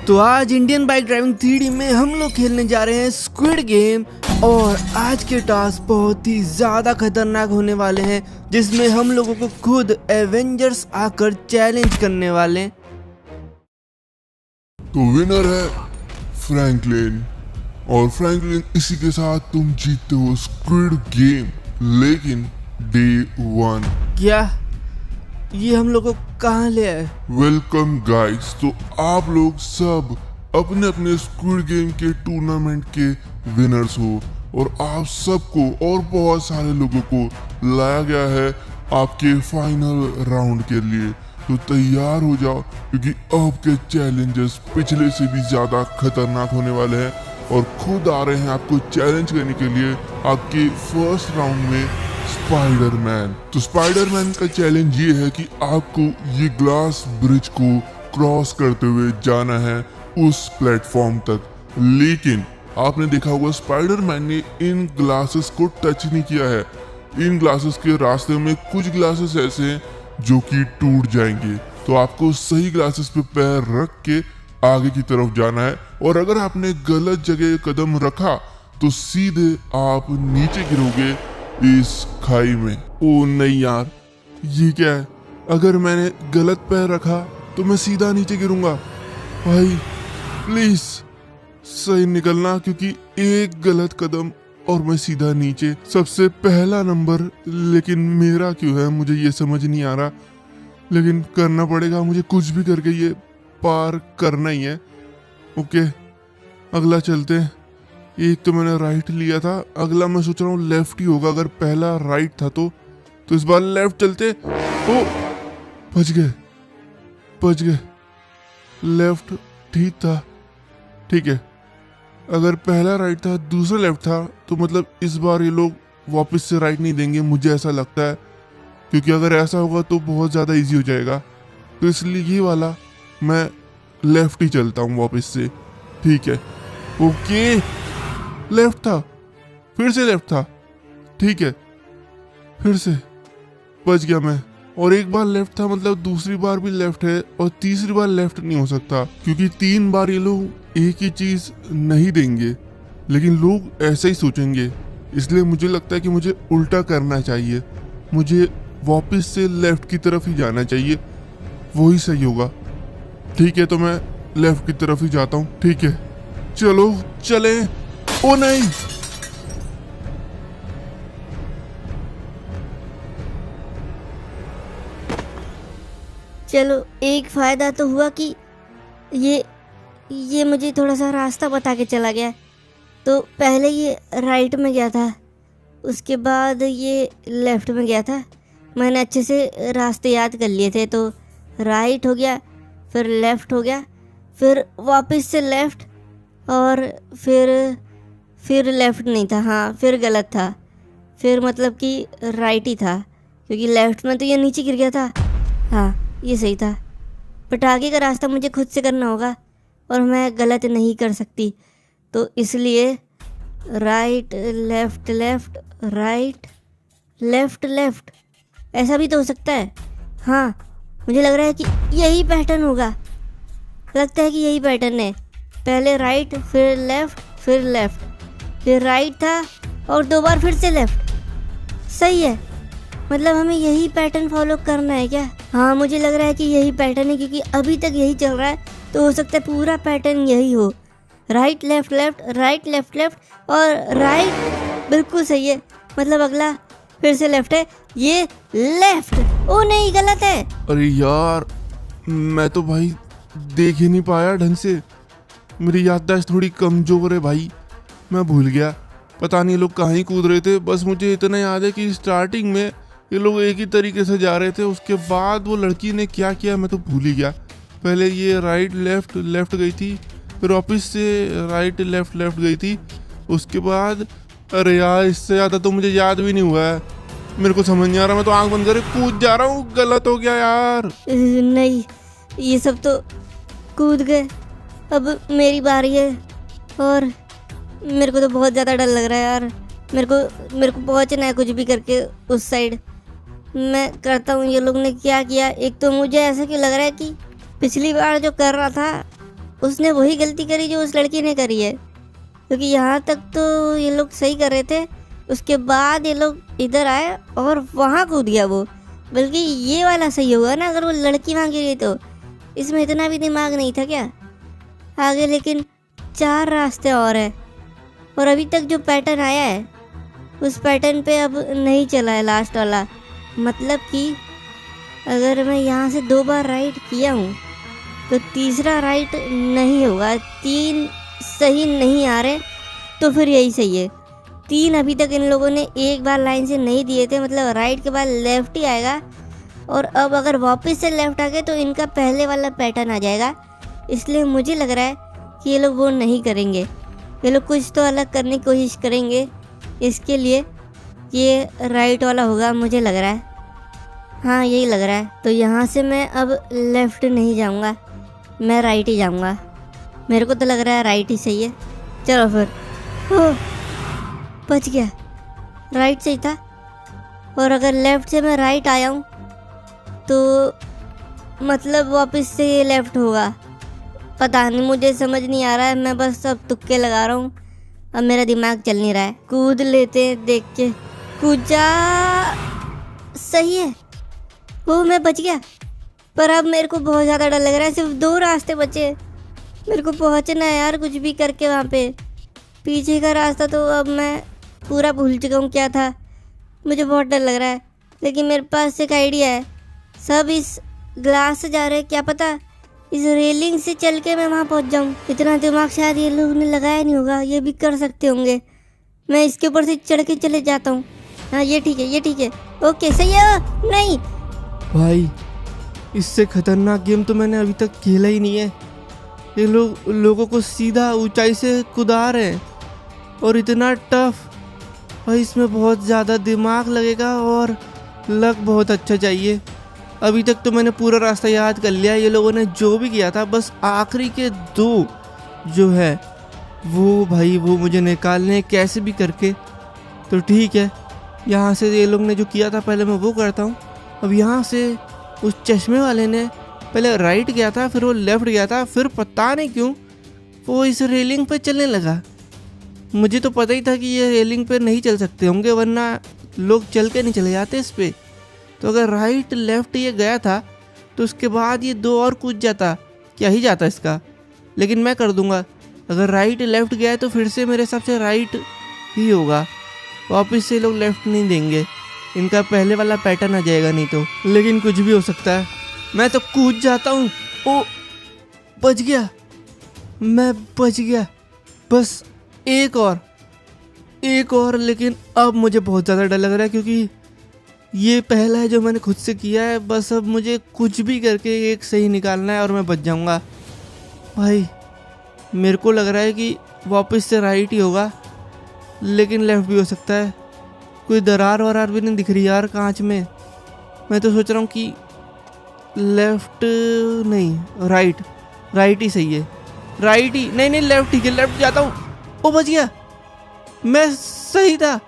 तो आज Indian bike driving 3D में हम लोग खेलने जा रहे हैं स्क्विड गेम। और आज के टास्क बहुत ही ज़्यादा खतरनाक होने वाले हैं, जिसमें हम लोगों को खुद एवेंजर्स आकर चैलेंज करने वाले हैं। तो विनर है फ्रैंकलिन, और फ्रैंकलिन इसी के साथ तुम जीतते हो स्क्विड गेम, लेकिन डे 1। क्या ये हम लोग को कहाँ ले आए? Welcome guys. तो आप लोग सब अपने अपने स्क्विड गेम के टूर्नामेंट के विनर्स हो, और आप सबको और बहुत सारे लोगों को लाया गया है आपके फाइनल राउंड के लिए। तो तैयार हो जाओ, क्योंकि आपके चैलेंजेस पिछले से भी ज्यादा खतरनाक होने वाले हैं, और खुद आ रहे हैं आपको चैलेंज करने के लिए आपके फर्स्ट राउंड में स्पाइडरमैन। तो स्पाइडरमैन का चैलेंज ये है कि आपको ये ग्लास ब्रिज को क्रॉस करते हुए जाना है उस प्लेटफॉर्म तक। लेकिन आपने देखा होगा स्पाइडरमैन ने इन ग्लासेस को टच नहीं किया है। इन ग्लासेस के रास्ते में कुछ ग्लासेस ऐसे हैं जो कि टूट जाएंगे, तो आपको सही ग्लासेस पे पैर रख के आगे की तरफ जाना है। और अगर आपने गलत जगह कदम रखा तो सीधे आप नीचे गिरोगे इस खाई में। ओ नहीं यार, ये क्या है? अगर मैंने गलत पैर रखा तो मैं सीधा नीचे गिरूंगा। भाई प्लीज सही निकलना, क्योंकि एक गलत कदम और मैं सीधा नीचे। सबसे पहला नंबर, लेकिन मेरा क्यों है मुझे ये समझ नहीं आ रहा, लेकिन करना पड़ेगा मुझे, कुछ भी करके ये पार करना ही है। ओके, अगला चलते हैं। एक तो मैंने राइट लिया था, अगला मैं सोच रहा हूँ लेफ्ट ही होगा। अगर पहला राइट था तो इस बार लेफ्ट चलते। ओ बच गए। लेफ्ट ठीक था, ठीक है। अगर पहला राइट था दूसरा लेफ्ट था, तो मतलब इस बार ये लोग वापस से राइट नहीं देंगे, मुझे ऐसा लगता है, क्योंकि अगर ऐसा होगा तो बहुत ज़्यादा इजी हो जाएगा। तो इसलिए ये वाला मैं लेफ्ट ही चलता हूँ वापस से, ठीक है। ओके, लेफ्ट था, फिर से लेफ्ट था, ठीक है, फिर से बच गया मैं। और एक बार लेफ्ट था, मतलब दूसरी बार भी लेफ्ट है, और तीसरी बार लेफ्ट नहीं हो सकता, क्योंकि 3 बार ये लोग एक ही चीज नहीं देंगे। लेकिन लोग ऐसे ही सोचेंगे, इसलिए मुझे लगता है कि मुझे उल्टा करना चाहिए, मुझे वापस से लेफ्ट की तरफ ही जाना चाहिए, वही सही होगा। ठीक है, तो मैं लेफ्ट की तरफ ही जाता हूँ, ठीक है, चलो चले। ओ नहीं, चलो एक फायदा तो हुआ कि ये मुझे थोड़ा सा रास्ता बता के चला गया। तो पहले ये राइट में गया था, उसके बाद ये लेफ्ट में गया था। मैंने अच्छे से रास्ते याद कर लिए थे। तो राइट हो गया, फिर लेफ्ट हो गया, फिर वापस से लेफ्ट, और फिर लेफ्ट नहीं था, हाँ फिर गलत था, फिर मतलब कि राइट ही था, क्योंकि लेफ्ट में तो ये नीचे गिर गया था। हाँ ये सही था। बट आगे का रास्ता मुझे खुद से करना होगा, और मैं गलत नहीं कर सकती। तो इसलिए right left left right left left, ऐसा भी तो हो सकता है। हाँ मुझे लग रहा है कि यही पैटर्न होगा, लगता है कि यही पैटर्न है। पहले राइट, फिर लेफ्ट, फिर राइट था, और 2 बार फिर से लेफ्ट। सही है, मतलब हमें यही पैटर्न फॉलो करना है क्या? हाँ मुझे लग रहा है कि यही पैटर्न है, क्योंकि अभी तक यही चल रहा है, तो हो सकता है पूरा पैटर्न यही हो। Right left left, right left left, और राइट बिल्कुल सही है। मतलब अगला फिर से लेफ्ट है, ये लेफ्ट। ओ नहीं, गलत है। अरे यार, मैं तो भाई देख ही नहीं पाया ढंग से, मेरी याददाश्त थोड़ी कमजोर है भाई, मैं भूल गया। पता नहीं लोग कहाँ ही कूद रहे थे, बस मुझे इतना याद है कि स्टार्टिंग में ये लोग एक ही तरीके से जा रहे थे, उसके बाद वो लड़की ने क्या किया मैं तो भूल ही गया। पहले ये राइट लेफ्ट लेफ्ट गई थी, फिर वापस से राइट लेफ्ट लेफ्ट गई थी, उसके बाद अरे यार इससे ज़्यादा तो मुझे याद भी नहीं हुआ है, मेरे को समझ नहीं आ रहा, मैं तो आंख बंद करके कूद जा रहा हूँ। गलत हो गया यार। नहीं, ये सब तो कूद गए, अब मेरी बारी है, और मेरे को तो बहुत ज़्यादा डर लग रहा है यार। मेरे को पहुंचना है कुछ भी करके उस साइड। मैं करता हूँ। ये लोग ने क्या किया, एक तो मुझे ऐसा क्यों लग रहा है कि पिछली बार जो कर रहा था उसने वही गलती करी जो उस लड़की ने करी है, क्योंकि यहाँ तक तो ये लोग सही कर रहे थे, उसके बाद ये लोग इधर आए और वहाँ कूद गया वो। बल्कि ये वाला सही होगा ना, अगर वो लड़की वहाँ गिरी तो। इसमें इतना भी दिमाग नहीं था क्या आगे? लेकिन 4 रास्ते और है, और अभी तक जो पैटर्न आया है उस पैटर्न पे अब नहीं चला है लास्ट वाला। मतलब कि अगर मैं यहाँ से 2 बार राइट किया हूँ तो तीसरा राइट नहीं होगा। 3 सही नहीं आ रहे तो फिर यही सही है। 3 अभी तक इन लोगों ने एक बार लाइन से नहीं दिए थे, मतलब राइट के बाद लेफ्ट ही आएगा। और अब अगर वापस से लेफ्ट आ गए तो इनका पहले वाला पैटर्न आ जाएगा। इसलिए मुझे लग रहा है कि ये लोग वो नहीं करेंगे, ये लोग कुछ तो अलग करने की कोशिश करेंगे। इसके लिए ये राइट वाला होगा मुझे लग रहा है। हाँ यही लग रहा है। तो यहाँ से मैं अब लेफ्ट नहीं जाऊँगा, मैं राइट ही जाऊँगा। मेरे को तो लग रहा है राइट ही सही है। चलो फिर। ओह बच गया, राइट सही था। और अगर लेफ्ट से मैं राइट आया हूँ तो मतलब वापस से ये लेफ्ट होगा। पता नहीं, मुझे समझ नहीं आ रहा है। मैं बस अब तुक्के लगा रहा हूँ, अब मेरा दिमाग चल नहीं रहा है। कूद लेते हैं, देख के कूद जा। सही है, वो मैं बच गया। पर अब मेरे को बहुत ज़्यादा डर लग रहा है। सिर्फ 2 रास्ते बचे, मेरे को पहुँचना है यार कुछ भी करके वहाँ पे। पीछे का रास्ता तो अब मैं पूरा भूल चुका हूँ क्या था। मुझे बहुत डर लग रहा है, लेकिन मेरे पास एक आइडिया है। सब इस ग्लास से जा रहे हैं, क्या पता इस रेलिंग से चल के मैं वहाँ पहुँच जाऊँ। इतना दिमाग शायद ये लोग ने लगाया नहीं होगा, ये भी कर सकते होंगे। मैं इसके ऊपर से चढ़ के चले जाता हूँ। हाँ ये ठीक है, ये ठीक है। ओके सही है। नहीं भाई, इससे खतरनाक गेम तो मैंने अभी तक खेला ही नहीं है। ये लोग लोगों को सीधा ऊंचाई से कूदा रहे हैं और इतना टफ। भाई इसमें बहुत ज़्यादा दिमाग लगेगा और लक बहुत अच्छा चाहिए। अभी तक तो मैंने पूरा रास्ता याद कर लिया। ये लोगों ने जो भी किया था, बस आखिरी के 2 जो है वो भाई वो मुझे निकालने कैसे भी करके। तो ठीक है, यहाँ से ये लोग ने जो किया था पहले मैं वो करता हूँ। अब यहाँ से उस चश्मे वाले ने पहले राइट गया था, फिर वो लेफ्ट गया था, फिर पता नहीं क्यों वो इस रेलिंग पे चलने लगा। मुझे तो पता ही था कि ये रेलिंग पे नहीं चल सकते होंगे, वरना लोग चल के नहीं चले जाते इस पे। तो अगर राइट लेफ्ट ये गया था तो उसके बाद ये 2 और कूद जाता, क्या ही जाता इसका। लेकिन मैं कर दूंगा। अगर राइट लेफ्ट गया है तो फिर से मेरे हिसाब से राइट ही होगा। वापस से लोग लेफ्ट नहीं देंगे, इनका पहले वाला पैटर्न आ जाएगा नहीं तो। लेकिन कुछ भी हो सकता है। मैं तो कूद जाता हूँ। ओ बच गया, मैं बच गया। बस एक और। लेकिन अब मुझे बहुत ज़्यादा डर लग रहा है, क्योंकि ये पहला है जो मैंने खुद से किया है। बस अब मुझे कुछ भी करके एक सही निकालना है और मैं बच जाऊंगा। भाई मेरे को लग रहा है कि वापस से राइट ही होगा, लेकिन लेफ्ट भी हो सकता है। कोई दरार वरार भी नहीं दिख रही यार कांच में। मैं तो सोच रहा हूँ कि लेफ्ट नहीं राइट ही सही है। राइट ही नहीं लेफ्ट ठीक है, लेफ्ट जाता हूँ। ओ बच गया, मैं सही था,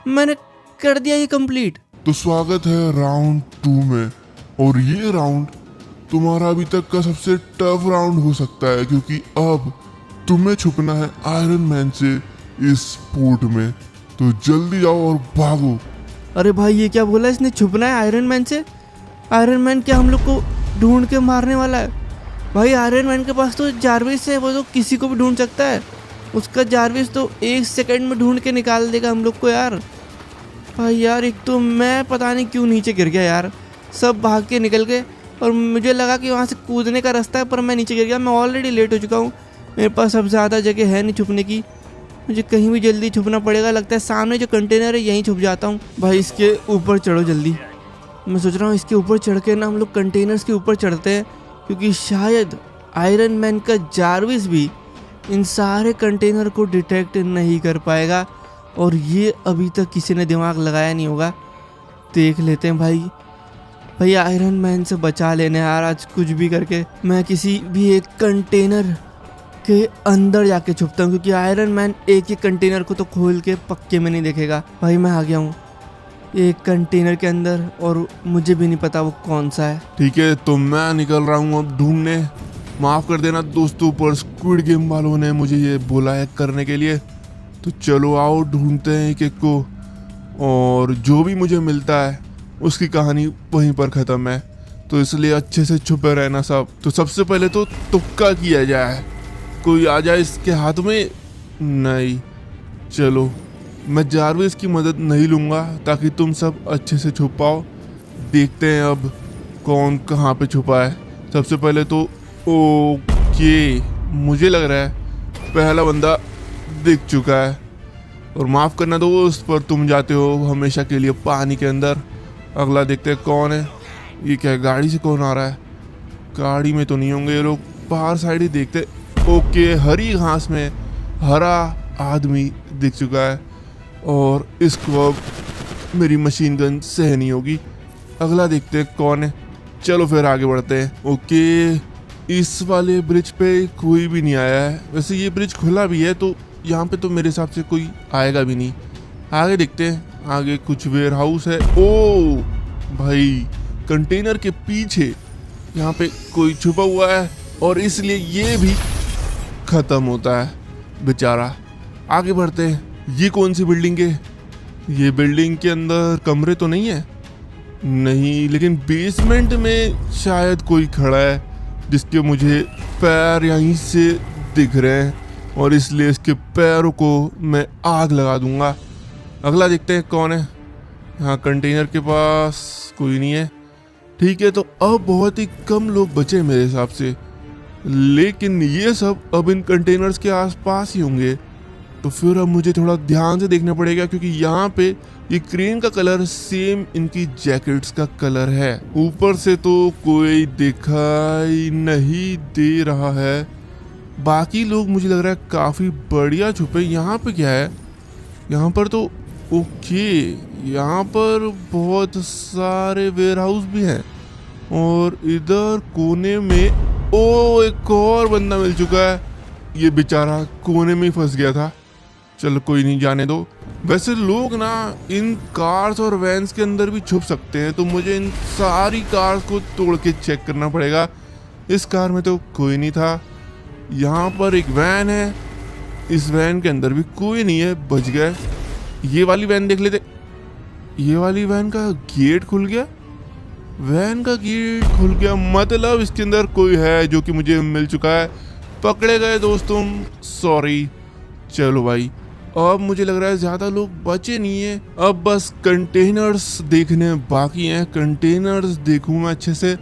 मैंने कर दिया ये कंप्लीट। तो स्वागत है राउंड 2 में, और ये राउंड तुम्हारा अभी तक का सबसे टफ राउंड हो सकता है, क्योंकि अब तुम्हें छुपना है आयरन मैन से इस पोर्ट में। तो जल्दी जाओ और भागो। अरे भाई ये क्या बोला इसने, छुपना है आयरन मैन से? आयरन मैन क्या हम लोग को ढूंढ के मारने वाला है? भाई आयरन मैन के पास तो जारविस है, वो तो किसी को भी ढूंढ सकता है। उसका जारविस तो 1 सेकंड में ढूंढ के निकाल देगा हम लोग को यार। भाई यार एक तो मैं पता नहीं क्यों नीचे गिर गया यार, सब भाग के निकल गए और मुझे लगा कि वहाँ से कूदने का रास्ता है, पर मैं नीचे गिर गया। मैं ऑलरेडी लेट हो चुका हूँ, मेरे पास अब ज़्यादा जगह है नहीं छुपने की। मुझे कहीं भी जल्दी छुपना पड़ेगा। लगता है सामने जो कंटेनर है यहीं छुप जाता हूँ। भाई इसके ऊपर चढ़ो जल्दी। मैं सोच रहा हूँ इसके ऊपर चढ़ के ना हम लोग कंटेनर्स के ऊपर चढ़ते हैं, क्योंकि शायद आयरन मैन का जारविस भी इन सारे कंटेनर को डिटेक्ट नहीं कर पाएगा, और ये अभी तक किसी ने दिमाग लगाया नहीं होगा। देख लेते हैं भाई आयरन मैन से बचा लेने यार आज कुछ भी करके। मैं किसी भी एक कंटेनर के अंदर जाके छुपता हूँ, क्योंकि आयरन मैन एक एक कंटेनर को तो खोल के पक्के में नहीं देखेगा। भाई मैं आ गया हूँ एक कंटेनर के अंदर, और मुझे भी नहीं पता वो कौन सा है। ठीक है, तो मैं निकल रहा हूँ अब ढूंढने। माफ़ कर देना दोस्तों, पर स्क्विड गेम वालों ने मुझे ये बोला है करने के लिए। तो चलो आओ ढूंढते हैं एक एक को, और जो भी मुझे मिलता है उसकी कहानी वहीं पर ख़त्म है। तो इसलिए अच्छे से छुपे रहना सब। तो सबसे पहले तो तुक्का किया जाए, कोई आ जाए इसके हाथ में। नहीं, चलो मैं जारविस की मदद नहीं लूँगा ताकि तुम सब अच्छे से छुप पाओ। देखते हैं अब कौन कहाँ पे छुपा है। सबसे पहले तो ओके, मुझे लग रहा है पहला बंदा दिख चुका है। और माफ़ करना दोस्त, पर तुम जाते हो हमेशा के लिए पानी के अंदर। अगला देखते हैं कौन है। ये क्या है, गाड़ी से कौन आ रहा है? गाड़ी में तो नहीं होंगे ये लोग, बाहर साइड ही देखते। ओके, हरी घास में हरा आदमी दिख चुका है, और इसको अब मेरी मशीन गन सह नहीं होगी। अगला देखते हैं कौन है। चलो फिर आगे बढ़ते हैं। ओके, इस वाले ब्रिज पे कोई भी नहीं आया है। वैसे ये ब्रिज खुला भी है, तो यहाँ पे तो मेरे हिसाब से कोई आएगा भी नहीं। आगे देखते हैं, आगे कुछ वेयर हाउस है। ओ भाई, कंटेनर के पीछे यहाँ पे कोई छुपा हुआ है, और इसलिए ये भी ख़त्म होता है बेचारा। आगे बढ़ते हैं। ये कौन सी बिल्डिंग है? ये बिल्डिंग के अंदर कमरे तो नहीं है, नहीं, लेकिन बेसमेंट में शायद कोई खड़ा है जिसके मुझे पैर यहीं से दिख रहे हैं, और इसलिए इसके पैरों को मैं आग लगा दूंगा। अगला देखते हैं कौन है। यहाँ कंटेनर के पास कोई नहीं है। ठीक है, तो अब बहुत ही कम लोग बचे मेरे हिसाब से, लेकिन ये सब अब इन कंटेनर्स के आसपास ही होंगे। तो फिर अब मुझे थोड़ा ध्यान से देखना पड़ेगा, क्योंकि यहाँ पे ये क्रेन का कलर सेम इनकी जैकेट्स का कलर है। ऊपर से तो कोई दिखाई नहीं दे रहा है। बाकी लोग मुझे लग रहा है काफ़ी बढ़िया छुपे। यहाँ पे क्या है? यहाँ पर तो ओके, यहाँ पर बहुत सारे वेयर हाउस भी हैं, और इधर कोने में एक और बंदा मिल चुका है। ये बेचारा कोने में ही फंस गया था। चलो कोई नहीं, जाने दो। वैसे लोग ना इन कार्स और वैन्स के अंदर भी छुप सकते हैं, तो मुझे इन सारी कार्स को तोड़ के चेक करना पड़ेगा। इस कार में तो कोई नहीं था। यहाँ पर एक वैन है, इस वैन के अंदर भी कोई नहीं है, बच गए। ये वाली वैन देख लेते। ये वाली वैन का गेट खुल गया। वैन का गेट खुल गया, मतलब इसके अंदर कोई है जो कि मुझे मिल चुका है। पकड़े गए दोस्तों, सॉरी। चलो भाई, अब मुझे लग रहा है ज़्यादा लोग बचे नहीं है। अब बस कंटेनर्स देखने बाकी हैं। कंटेनर्स देखूँ मैं अच्छे से।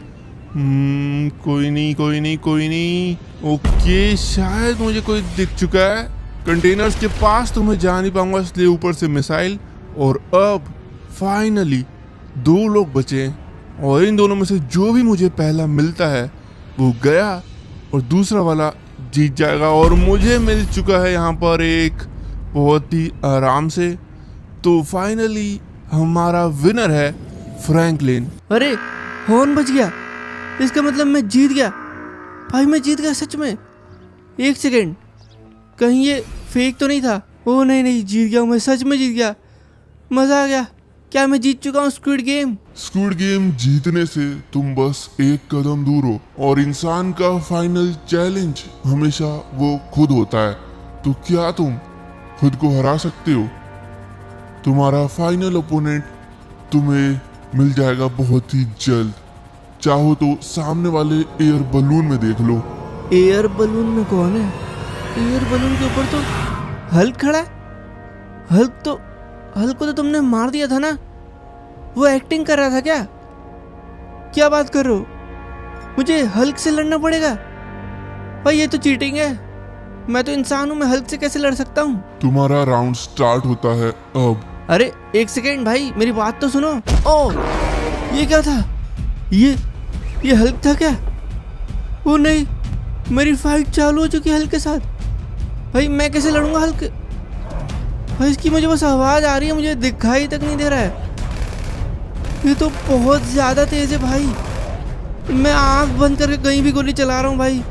कोई नहीं, कोई नहीं, कोई नहीं। ओके, शायद मुझे कोई दिख चुका है। कंटेनर्स के पास तो मैं जा नहीं पाऊंगा, इसलिए ऊपर से मिसाइल। और अब फाइनली 2 लोग बचे, और इन दोनों में से जो भी मुझे पहला मिलता है वो गया, और दूसरा वाला जीत जाएगा। और मुझे मिल चुका है यहाँ पर एक, बहुत ही आराम से। तो फाइनली हमारा विनर है फ्रैंकलिन। अरे हॉर्न बज गया, इसका मतलब मैं जीत गया भाई, मैं जीत गया सच में। एक सेकेंड, कहीं ये फेक तो नहीं था? ओ नहीं नहीं, जीत गया मैं, सच में जीत गया। मज़ा आ गया। क्या मैं जीत चुका हूँ स्क्विड गेम? स्क्विड गेम जीतने से तुम बस एक कदम दूर हो, और इंसान का फाइनल चैलेंज हमेशा वो खुद होता है। तो क्या तुम खुद को हरा सकते हो? तुम्हारा फाइनल ओपोनेंट तुम्हें मिल जाएगा बहुत ही जल्द। चाहो तो सामने वाले एयर बलून में देख लो। एयर बलून में कौन है? एयर बलून के ऊपर तो हल्क खड़ा है। हल्क को तो तुमने मार दिया था ना? वो एक्टिंग कर रहा था क्या? क्या बात कर रहे हो? मुझे हल्क से लड़ना पड़ेगा? भाई ये तो चीटिंग है। मैं तो इंसान हूँ, मैं हल्क से कैसे लड़ सकता हूँ? तुम्हारा राउंड स्टार्ट होता है अब। अरे एक सेकेंड भाई, मेरी बात तो सुनो। ओ ये क्या था? ये हल्क था क्या? ओ नहीं, मेरी फाइट चालू हो चुकी है हल्क के साथ। भाई मैं कैसे लड़ूंगा हल्क? भाई इसकी मुझे बस आवाज़ आ रही है, मुझे दिखाई तक नहीं दे रहा है। ये तो बहुत ज़्यादा तेज़ है भाई। मैं आँख बंद करके कहीं भी गोली चला रहा हूँ भाई,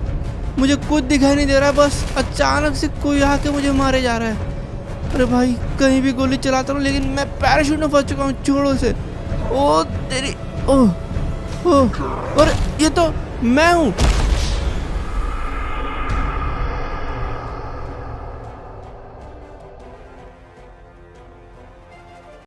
मुझे कुछ दिखाई नहीं दे रहा है। बस अचानक से कोई आके मुझे मारे जा रहा है। अरे भाई कहीं भी गोली चलाता हूँ, लेकिन मैं पैराशूट में फंस चुका हूँ। छोड़ो से। ओ तेरी, ओह और ये तो मैं हूँ।